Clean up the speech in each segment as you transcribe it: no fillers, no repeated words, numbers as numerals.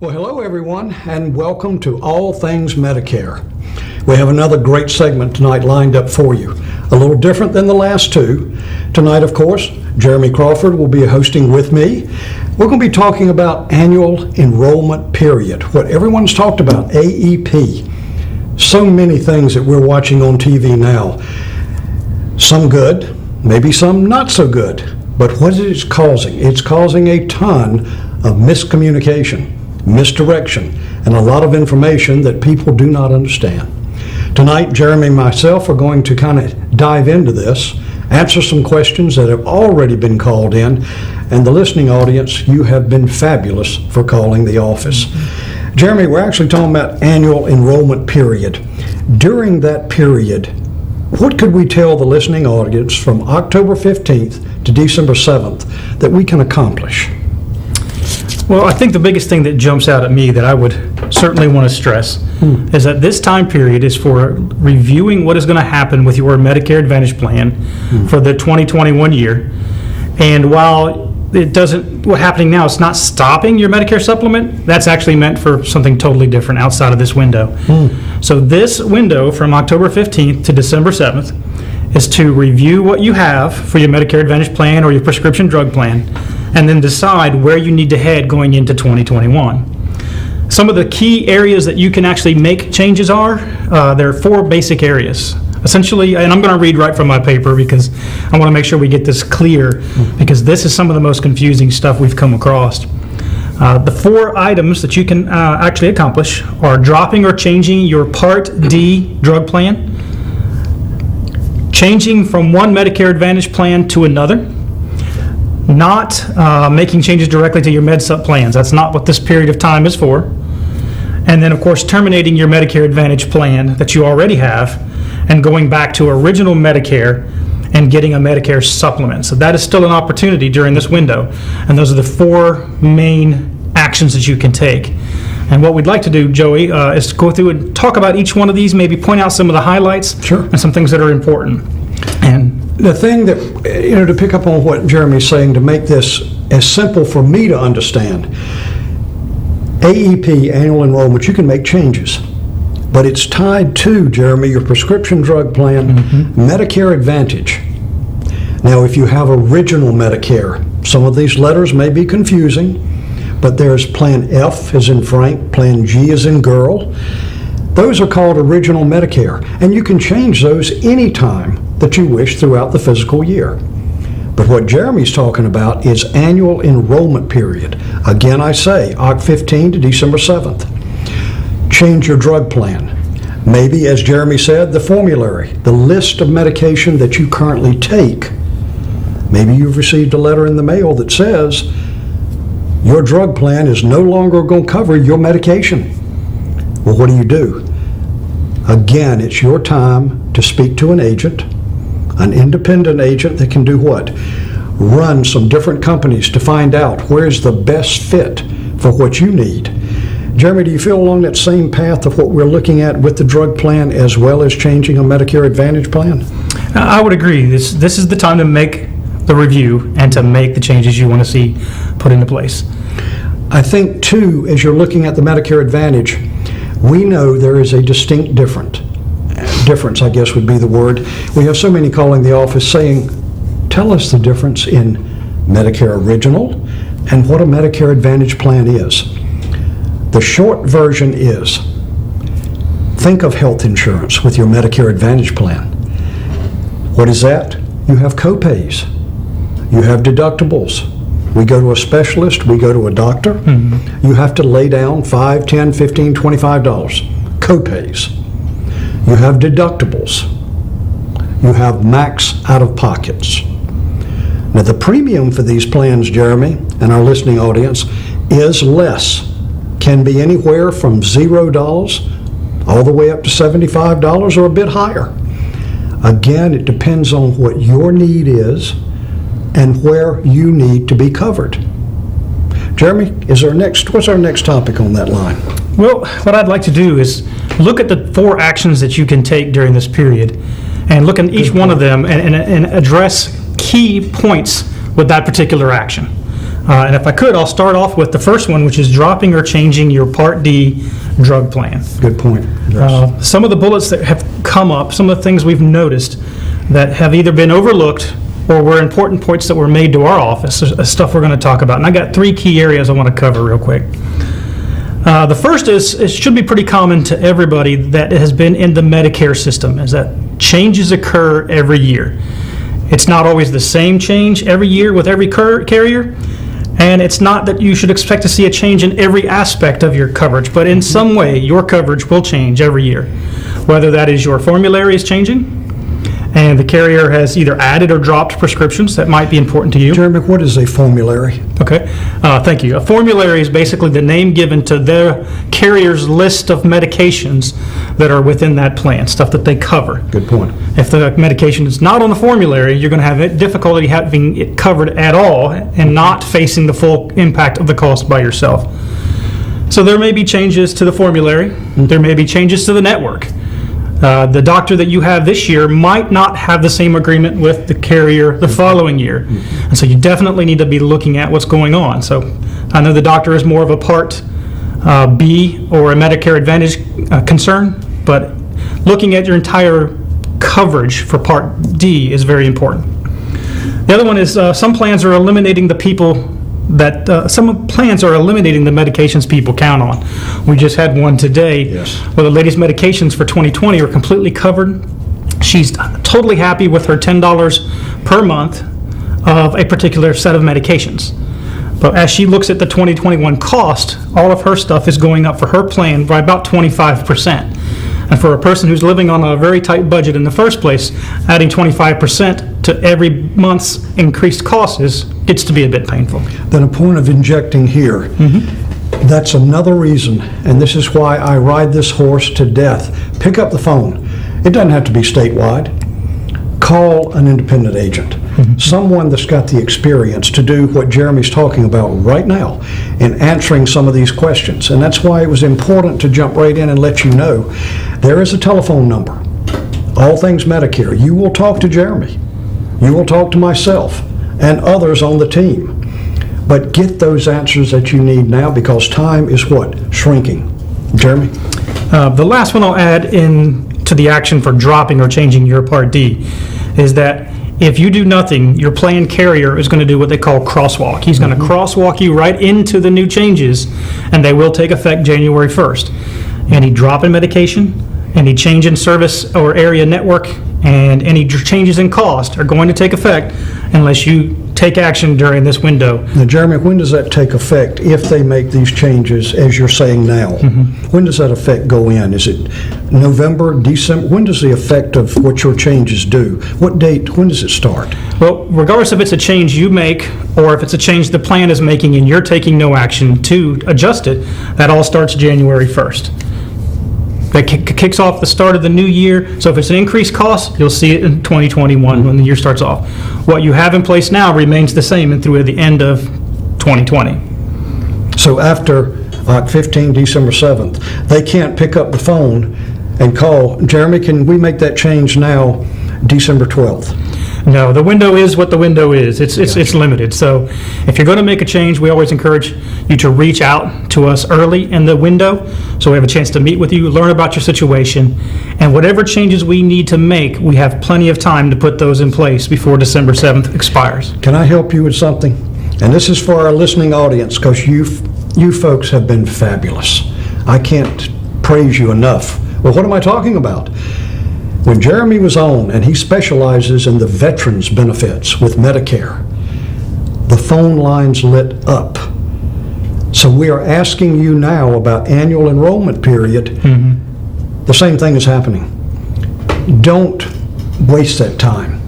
Well, hello everyone, and welcome to All Things Medicare. We have another great segment tonight lined up for you. A little different than the last two. Tonight, of course, Jeremy Crawford will be hosting with me. We're going to be talking about annual enrollment period, what everyone's talked about, AEP. So many things that we're watching on TV now. Some good, maybe some not so good. But what is it causing? It's causing a ton of miscommunication, misdirection, and a lot of information that people do not understand. Tonight, Jeremy and myself are going to kind of dive into this, answer some questions that have already been called in, and the listening audience, you have been fabulous for calling the office. Jeremy, we're actually talking about annual enrollment period. During that period, what could we tell the listening audience from October 15th to December 7th that we can accomplish? Well, I think the biggest thing that jumps out at me that I would certainly want to stress is that this time period is for reviewing what is going to happen with your Medicare Advantage plan for the 2021 year. And while it doesn't, what's happening now, it's not stopping your Medicare supplement. That's actually meant for something totally different outside of this window. So this window from October 15th to December 7th is to review what you have for your Medicare Advantage plan or your prescription drug plan, and then decide where you need to head going into 2021. Some of the key areas that you can actually make changes are, there are four basic areas. Essentially, and I'm going to read right from my paper because I want to make sure we get this clear, because this is some of the most confusing stuff we've come across. The four items that you can actually accomplish are dropping or changing your Part D drug plan, changing from one Medicare Advantage plan to another, not making changes directly to your MedSup plans. That's not what this period of time is for. And then, of course, terminating your Medicare Advantage plan that you already have and going back to original Medicare and getting a Medicare supplement. So that is still an opportunity during this window. And those are the four main actions that you can take. And what we'd like to do, Joey, is to go through and talk about each one of these, maybe point out some of the highlights. Sure. And some things that are important. And the thing that, to pick up on what Jeremy's saying, to make this as simple for me to understand, AEP, annual enrollment, you can make changes, but it's tied to, Jeremy, your prescription drug plan, Medicare Advantage. Now, if you have original Medicare, some of these letters may be confusing, but there's Plan F as in Frank, Plan G as in girl. Those are called original Medicare, and you can change those anytime that you wish throughout the fiscal year. But what Jeremy's talking about is annual enrollment period. Again, I say, October 15 to December 7th. Change your drug plan. Maybe, as Jeremy said, the formulary, the list of medication that you currently take. Maybe you've received a letter in the mail that says your drug plan is no longer going to cover your medication. Well, what do? Again, it's your time to speak to an agent, an independent agent that can do what? Run some different companies to find out where's the best fit for what you need. Jeremy, do you feel along that same path of what we're looking at with the drug plan as well as changing a Medicare Advantage plan? I would agree. This is the time to make the review and to make the changes you want to see put into place. I think, too, as you're looking at the Medicare Advantage, we know there is a distinct difference, I guess would be the word. We have so many calling the office saying, tell us the difference in Medicare Original and what a Medicare Advantage plan is. The short version is, think of health insurance with your Medicare Advantage plan. What is that? You have co-pays. You have deductibles. We go to a specialist, we go to a doctor. You have to lay down $5, $10, $15, $25 co-pays. You have deductibles. You have max out-of-pockets. Now, the premium for these plans, Jeremy, and our listening audience, is less. Can be anywhere from $0 all the way up to $75 or a bit higher. Again, it depends on what your need is and where you need to be covered. Jeremy, what's our next topic on that line? Well, what I'd like to do is look at the 4 actions that you can take during this period and look at each one of them and address key points with that particular action. And if I could, I'll start off with the first one, which is dropping or changing your Part D drug plan. Good point. Yes. Some of the bullets that have come up, some of the things we've noticed that have either been overlooked or were important points that were made to our office, stuff we're going to talk about. And I got 3 key areas I want to cover real quick. The first is, it should be pretty common to everybody that has been in the Medicare system, is that changes occur every year. It's not always the same change every year with every carrier, and it's not that you should expect to see a change in every aspect of your coverage, but in some way, your coverage will change every year. Whether that is your formulary is changing, and the carrier has either added or dropped prescriptions that might be important to you. Jeremy, what is a formulary? Okay, thank you. A formulary is basically the name given to their carrier's list of medications that are within that plan, stuff that they cover. Good point. If the medication is not on the formulary, you're going to have difficulty having it covered at all and not facing the full impact of the cost by yourself. So there may be changes to the formulary. There may be changes to the network. The doctor that you have this year might not have the same agreement with the carrier the following year. And so you definitely need to be looking at what's going on. So I know the doctor is more of a Part B or a Medicare Advantage concern, but looking at your entire coverage for Part D is very important. The other one is some plans are eliminating the people that some plans are eliminating the medications people count on. We just had one today where the lady's medications for 2020 are completely covered. She's totally happy with her $10 per month of a particular set of medications. But as she looks at the 2021 cost, all of her stuff is going up for her plan by about 25%. And for a person who's living on a very tight budget in the first place, adding 25% to every month's increased costs gets to be a bit painful. Then a point of injecting here. That's another reason, and this is why I ride this horse to death. Pick up the phone. It doesn't have to be statewide. Call an independent agent. Someone that's got the experience to do what Jeremy's talking about right now in answering some of these questions. And that's why it was important to jump right in and let you know there is a telephone number. All things Medicare. You will talk to Jeremy. You will talk to myself and others on the team. But get those answers that you need now, because time is what? Shrinking. Jeremy? The last one I'll add in to the action for dropping or changing your Part D is that if you do nothing, your plan carrier is going to do what they call crosswalk. He's going to crosswalk you right into the new changes, and they will take effect January 1st. Any drop in medication, any change in service or area network, and any changes in cost are going to take effect unless you take action during this window. Now, Jeremy, when does that take effect if they make these changes, as you're saying now? When does that effect go in? Is it November, December? When does the effect of what your changes do? What date, when does it start? Well, regardless if it's a change you make or if it's a change the plan is making and you're taking no action to adjust it, that all starts January 1st. That kicks off the start of the new year. So if it's an increased cost, you'll see it in 2021 when the year starts off. What you have in place now remains the same and through the end of 2020. So after 15, December 7th, they can't pick up the phone and call, Jeremy, can we make that change now, December 12th? No, the window is what the window is. It's limited. So if you're going to make a change, we always encourage you to reach out to us early in the window so we have a chance to meet with you, learn about your situation, and whatever changes we need to make, we have plenty of time to put those in place before December 7th expires. Can I help you with something? And this is for our listening audience, because you folks have been fabulous. I can't praise you enough. Well, what am I talking about? When Jeremy was on, and he specializes in the veterans benefits with Medicare, the phone lines lit up. So we are asking you now about annual enrollment period. The same thing is happening. Don't waste that time.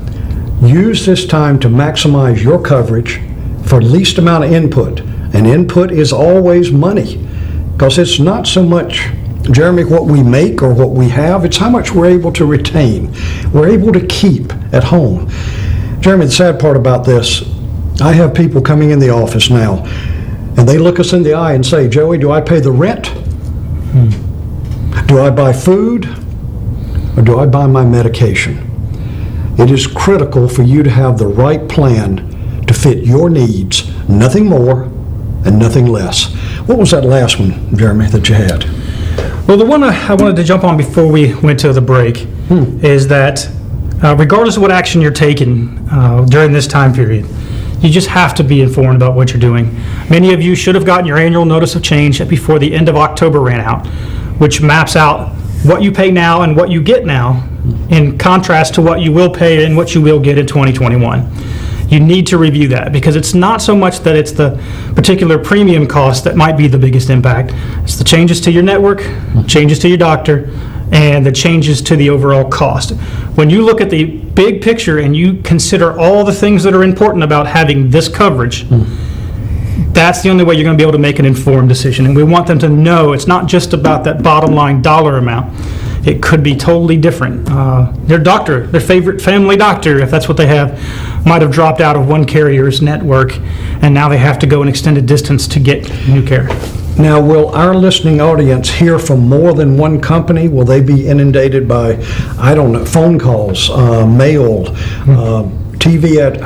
Use this time to maximize your coverage for least amount of input. And input is always money, because it's not so much, Jeremy, what we make or what we have, it's how much we're able to retain, we're able to keep at home. Jeremy, the sad part about this, I have people coming in the office now, and they look us in the eye and say, Joey, do I pay the rent? Do I buy food? Or do I buy my medication? It is critical for you to have the right plan to fit your needs, nothing more and nothing less. What was that last one, Jeremy, that you had? Well, the one I wanted to jump on before we went to the break is that regardless of what action you're taking during this time period, you just have to be informed about what you're doing. Many of you should have gotten your annual notice of change before the end of October ran out, which maps out what you pay now and what you get now in contrast to what you will pay and what you will get in 2021. You need to review that, because it's not so much that it's the particular premium cost that might be the biggest impact. It's the changes to your network, changes to your doctor, and the changes to the overall cost. When you look at the big picture and you consider all the things that are important about having this coverage, that's the only way you're going to be able to make an informed decision. And we want them to know it's not just about that bottom line dollar amount. It could be totally different. Their doctor, their favorite family doctor, if that's what they have, might have dropped out of one carrier's network, and now they have to go an extended distance to get new care. Now, will our listening audience hear from more than one company? Will they be inundated by, I don't know, phone calls, mail, TV ad?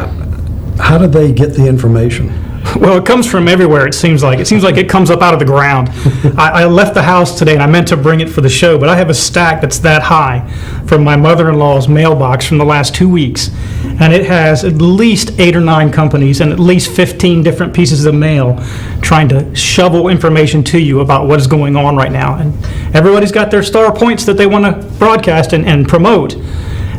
How do they get the information? Well, it comes from everywhere, it seems like. It seems like it comes up out of the ground. I left the house today, and I meant to bring it for the show, but I have a stack that's that high from my mother-in-law's mailbox from the last 2 weeks. And it has at least 8 or 9 companies and at least 15 different pieces of mail trying to shovel information to you about what is going on right now. And everybody's got their star points that they want to broadcast and promote.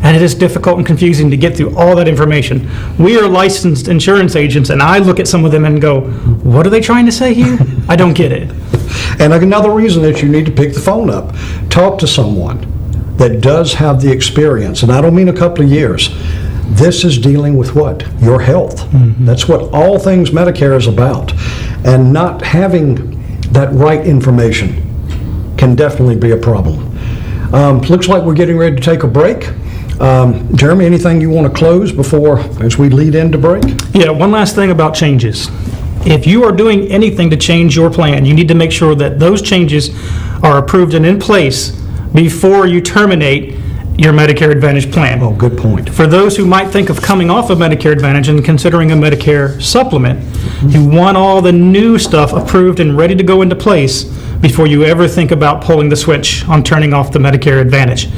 And it is difficult and confusing to get through all that information. We are licensed insurance agents, and I look at some of them and go, what are they trying to say here? I don't get it. And another reason that you need to pick the phone up, talk to someone that does have the experience, and I don't mean a couple of years. This is dealing with what? Your health. That's what all things Medicare is about. And not having that right information can definitely be a problem. Looks like we're getting ready to take a break. Jeremy, anything you want to close before, as we lead into break? Yeah, one last thing about changes. If you are doing anything to change your plan, you need to make sure that those changes are approved and in place before you terminate your Medicare Advantage plan. Oh, good point. For those who might think of coming off of Medicare Advantage and considering a Medicare supplement, you want all the new stuff approved and ready to go into place before you ever think about pulling the switch on turning off the Medicare Advantage.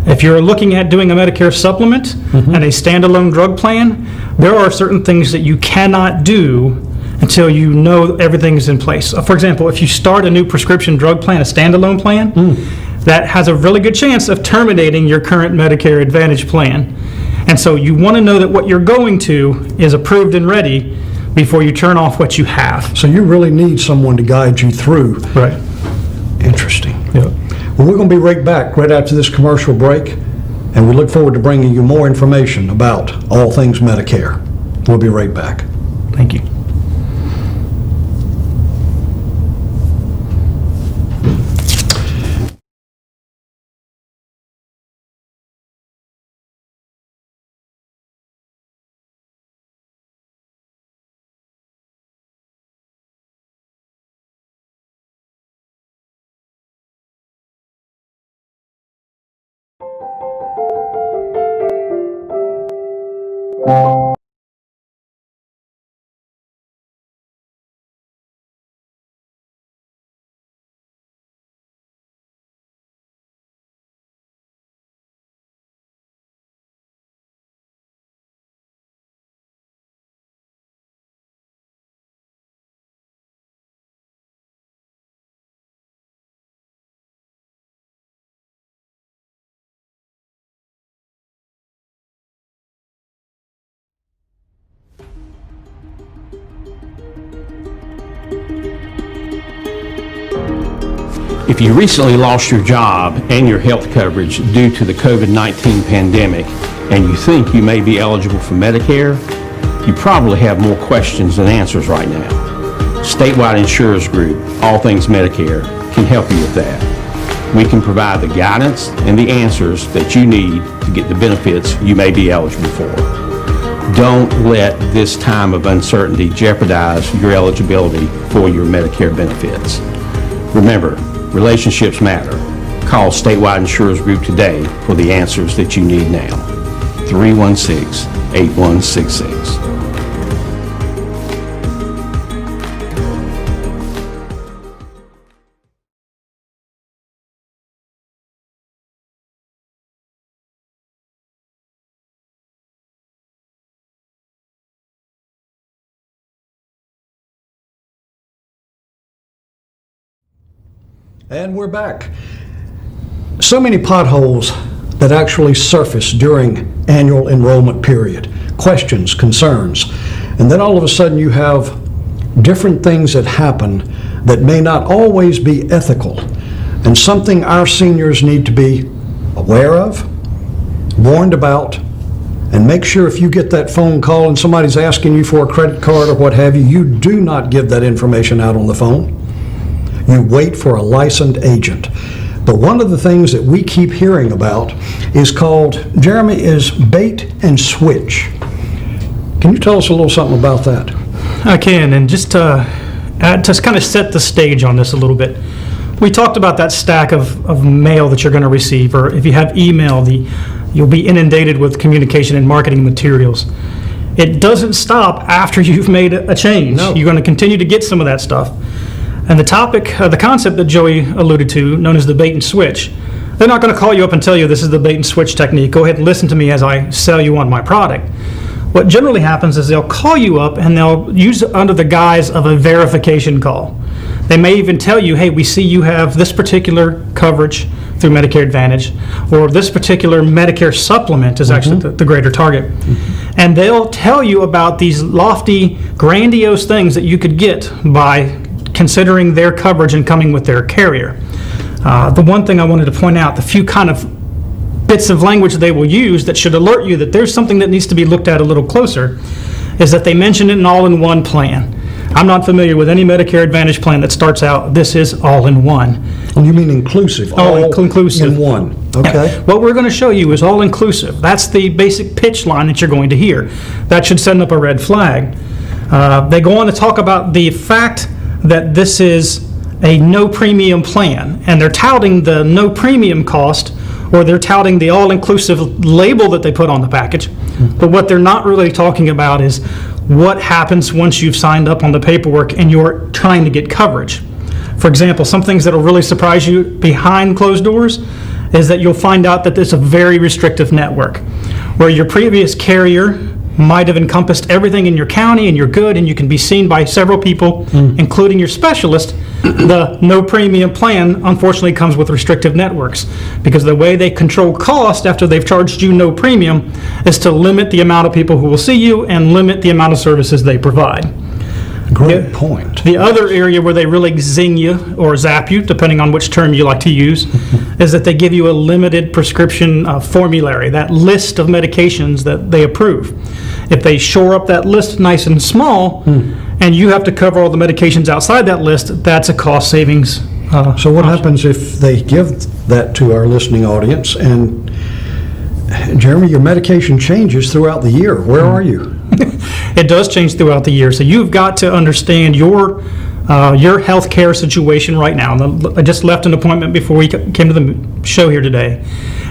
If you're looking at doing a Medicare supplement and a standalone drug plan, there are certain things that you cannot do until you know everything is in place. For example, if you start a new prescription drug plan, a standalone plan, that has a really good chance of terminating your current Medicare Advantage plan. And so you want to know that what you're going to is approved and ready before you turn off what you have. So you really need someone to guide you through. Right. Interesting. Yeah. Well, we're going to be right back right after this commercial break, and we look forward to bringing you more information about all things Medicare. We'll be right back. Thank you. If you recently lost your job and your health coverage due to the COVID-19 pandemic and you think you may be eligible for Medicare, you probably have more questions than answers right now. Statewide Insures Group, all things Medicare, can help you with that. We can provide the guidance and the answers that you need to get the benefits you may be eligible for. Don't let this time of uncertainty jeopardize your eligibility for your Medicare benefits. Remember, relationships matter. Call Statewide Insurance Group today for the answers that you need now. 316-8166. And we're back. So many potholes that actually surface during annual enrollment period. Questions, concerns, and then all of a sudden you have different things that happen that may not always be ethical, and something our seniors need to be aware of, warned about, and make sure if you get that phone call and somebody's asking you for a credit card or what have you, you do not give that information out on the phone. You wait for a licensed agent. But one of the things that we keep hearing about is called, Jeremy, is bait and switch. Can you tell us a little something about that? I can, and just to kind of set the stage on this a little bit. We talked about that stack of mail that you're going to receive, or if you have email, you'll be inundated with communication and marketing materials. It doesn't stop after you've made a change. No. You're going to continue to get some of that stuff. And the topic, the concept that Joey alluded to, known as the bait and switch, they're not going to call you up and tell you this is the bait and switch technique. Go ahead and listen to me as I sell you on my product. What generally happens is they'll call you up and they'll use it under the guise of a verification call. They may even tell you, hey, we see you have this particular coverage through Medicare Advantage, or this particular Medicare supplement is actually the greater target. And they'll tell you about these lofty, grandiose things that you could get by considering their coverage and coming with their carrier. The one thing I wanted to point out, the few kind of bits of language they will use that should alert you that there's something that needs to be looked at a little closer, is that they mention it in all-in-one plan. I'm not familiar with any Medicare Advantage plan that starts out, this is all-in-one. Oh, you mean inclusive? All-inclusive. In one. Okay. Yeah. What we're going to show you is all-inclusive. That's the basic pitch line that you're going to hear. That should send up a red flag. They go on to talk about the fact that this is a no premium plan, and they're touting the no premium cost, or they're touting the all-inclusive label that they put on the package. But what they're not really talking about is what happens once you've signed up on the paperwork and you're trying to get coverage. For example, some things that will really surprise you behind closed doors is that you'll find out that there's a very restrictive network, where your previous carrier might have encompassed everything in your county and you're good and you can be seen by several people, including your specialist. The no premium plan unfortunately comes with restrictive networks, because the way they control cost after they've charged you no premium is to limit the amount of people who will see you and limit the amount of services they provide. Great point. The other area where they really zing you or zap you, depending on which term you like to use, is that they give you a limited prescription formulary, that list of medications that they approve. If they shore up that list nice and small, and you have to cover all the medications outside that list, that's a cost savings. So what happens if they give that to our listening audience and, Jeremy, your medication changes throughout the year? Where are you? It does change throughout the year, so you've got to understand your health care situation right now. And I just left an appointment before we came to the show here today,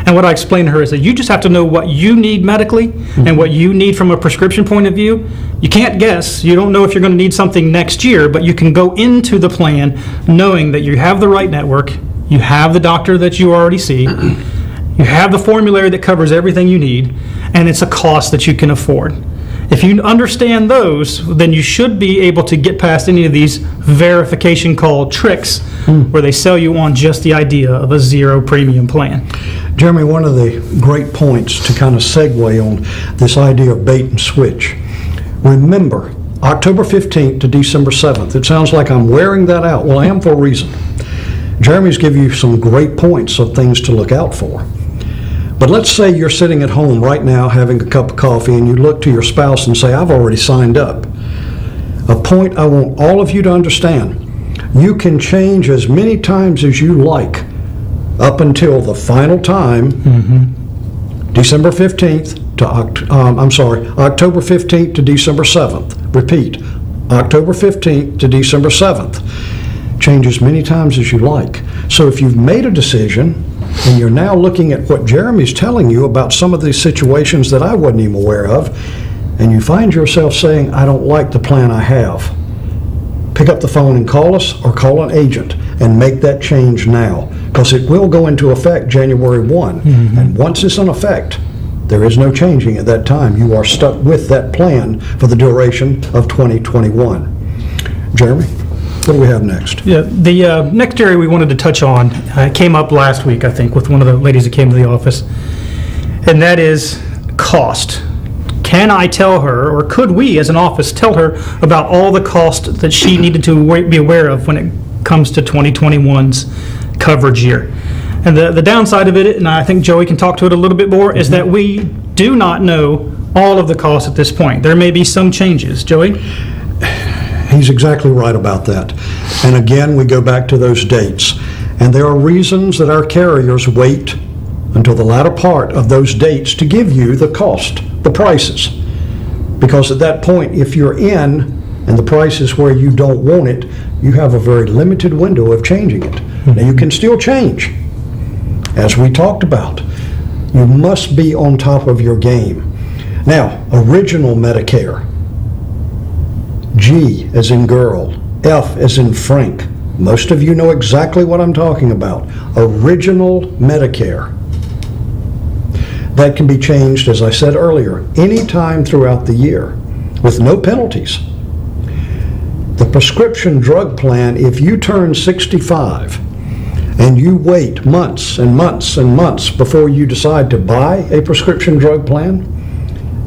and what I explained to her is that you just have to know what you need medically and what you need from a prescription point of view. You can't guess. You don't know if you're going to need something next year, but you can go into the plan knowing that you have the right network, you have the doctor that you already see, you have the formulary that covers everything you need, and it's a cost that you can afford. If you understand those, then you should be able to get past any of these verification call tricks where they sell you on just the idea of a zero premium plan. Jeremy, one of the great points to kind of segue on this idea of bait and switch. Remember, October 15th to December 7th. It sounds like I'm wearing that out. Well, I am for a reason. Jeremy's given you some great points of things to look out for. But let's say you're sitting at home right now having a cup of coffee and you look to your spouse and say, I've already signed up. A point I want all of you to understand. You can change as many times as you like up until the final time, December 15th to, October 15th to December 7th. Repeat, October 15th to December 7th. Change as many times as you like. So if you've made a decision and you're now looking at what Jeremy's telling you about some of these situations that I wasn't even aware of, and you find yourself saying, I don't like the plan I have, pick up the phone and call us or call an agent and make that change now, because it will go into effect January 1. And once it's in effect, there is no changing at that time. You are stuck with that plan for the duration of 2021. Jeremy, what do we have next? Yeah, the next area we wanted to touch on came up last week, I think, with one of the ladies that came to the office, and that is cost. Can I tell her, or could we as an office tell her about all the cost that she needed to be aware of when it comes to 2021's coverage year? And the downside of it, and I think Joey can talk to it a little bit more, is that we do not know all of the costs at this point. There may be some changes. Joey? He's exactly right about that. And again, we go back to those dates. And there are reasons that our carriers wait until the latter part of those dates to give you the cost, the prices. Because at that point, if you're in and the price is where you don't want it, you have a very limited window of changing it. Now, you can still change. As we talked about, you must be on top of your game. Now, original Medicare, G as in girl, F as in Frank. Most of you know exactly what I'm talking about. Original Medicare. That can be changed, as I said earlier, anytime throughout the year with no penalties. The prescription drug plan, if you turn 65 and you wait months and months and months before you decide to buy a prescription drug plan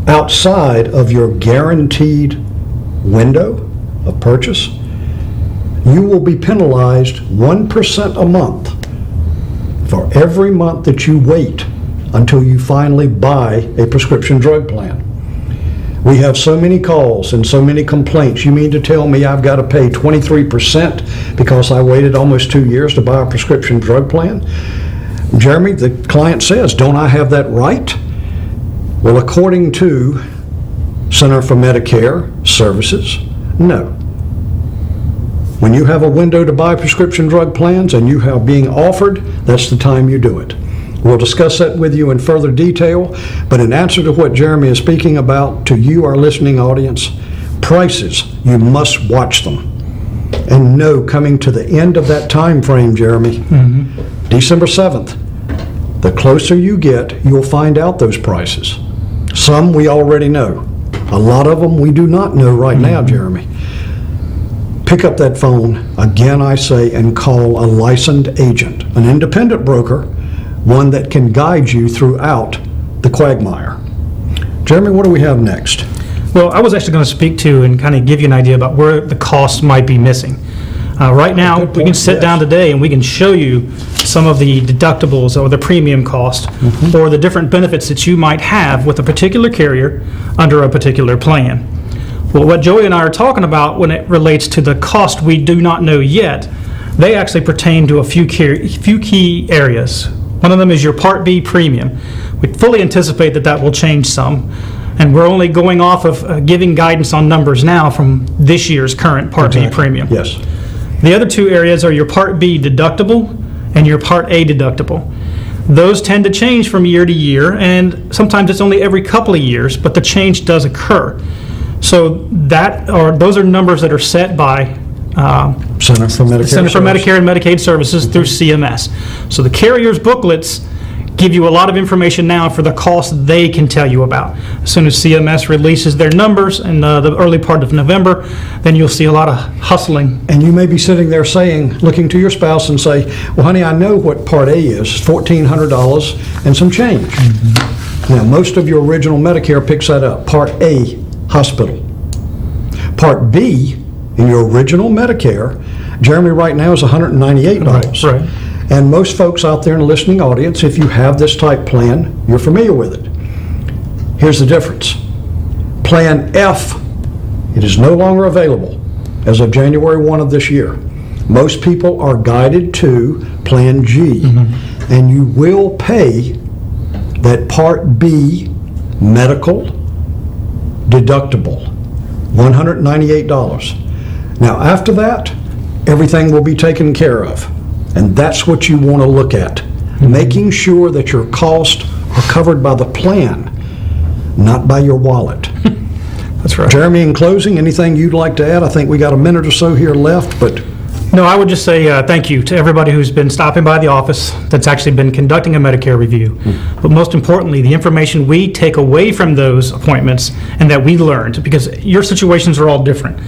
outside of your guaranteed window of purchase, you will be penalized 1% a month for every month that you wait until you finally buy a prescription drug plan. We have so many calls and so many complaints. You mean to tell me I've got to pay 23% because I waited almost 2 years to buy a prescription drug plan? Jeremy, the client says, don't I have that right? Well, according to Center for Medicare Services, no. When you have a window to buy prescription drug plans and you have being offered, that's the time you do it. We'll discuss that with you in further detail, but in answer to what Jeremy is speaking about, to you, our listening audience, prices, you must watch them. And know, coming to the end of that time frame, Jeremy, December 7th, the closer you get, you'll find out those prices. Some we already know. A lot of them we do not know right now, Jeremy. Pick up that phone, again I say, and call a licensed agent, an independent broker, one that can guide you throughout the quagmire. Jeremy, what do we have next? Well, I was actually going to speak to and kind of give you an idea about where the costs might be missing. Right now, Good point, we can sit yes. down today and we can show you some of the deductibles or the premium cost or the different benefits that you might have with a particular carrier under a particular plan. Well, what Joey and I are talking about when it relates to the cost we do not know yet, they actually pertain to a few key areas. One of them is your Part B premium. We fully anticipate that will change some, and we're only going off of giving guidance on numbers now from this year's current Part B premium. Yes. The other two areas are your Part B deductible and your Part A deductible. Those tend to change from year to year, and sometimes it's only every couple of years, but the change does occur. So those are numbers that are set by Center for Medicare Center for Services. Medicare and Medicaid Services through CMS. So the carriers' booklets give you a lot of information now for the costs they can tell you about. As soon as CMS releases their numbers in the early part of November, then you'll see a lot of hustling. And you may be sitting there saying, looking to your spouse and say, well, honey, I know what Part A is, $1,400 and some change. Now, most of your original Medicare picks that up. Part A, hospital. Part B, in your original Medicare, Jeremy, right now is $198. Right. And most folks out there in the listening audience, if you have this type plan, you're familiar with it. Here's the difference. Plan F, it is no longer available as of January 1 of this year. Most people are guided to Plan G, and you will pay that Part B medical deductible, $198. Now, after that, everything will be taken care of. And that's what you want to look at. Making sure that your costs are covered by the plan, not by your wallet. That's right. Jeremy, in closing, anything you'd like to add? I think we got a minute or so here left, but No, I would just say thank you to everybody who's been stopping by the office, that's actually been conducting a Medicare review. But most importantly, the information we take away from those appointments and that we learned, because your situations are all different.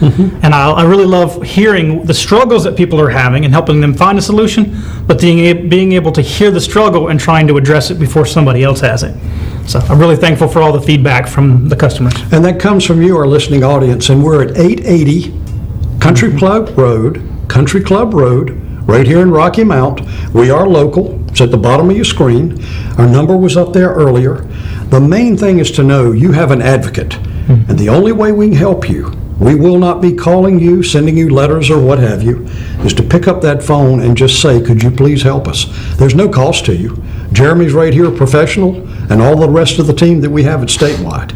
And I really love hearing the struggles that people are having and helping them find a solution, but being able to hear the struggle and trying to address it before somebody else has it. So I'm really thankful for all the feedback from the customers. and that comes from you, our listening audience, and we're at 880 Country Club Road, right here in Rocky Mount. We are local. It's at the bottom of your screen. Our number was up there earlier. The main thing is to know you have an advocate, and the only way we can help you, we will not be calling you, sending you letters or what have you, is to pick up that phone and just say, could you please help us? There's no cost to you. Jeremy's right here, professional, and all the rest of the team that we have at Statewide.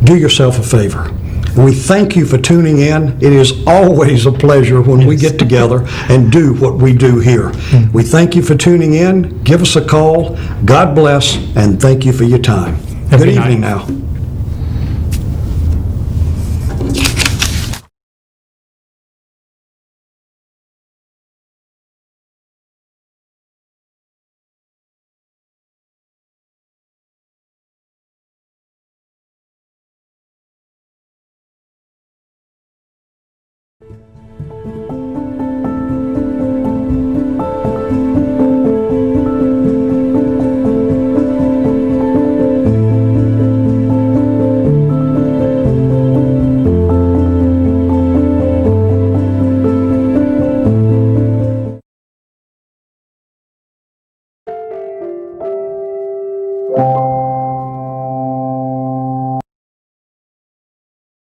Do yourself a favor. We thank you for tuning in. It is always a pleasure when we get together and do what we do here. We thank you for tuning in. Give us a call. God bless, and thank you for your time. Have a Good good evening night. now.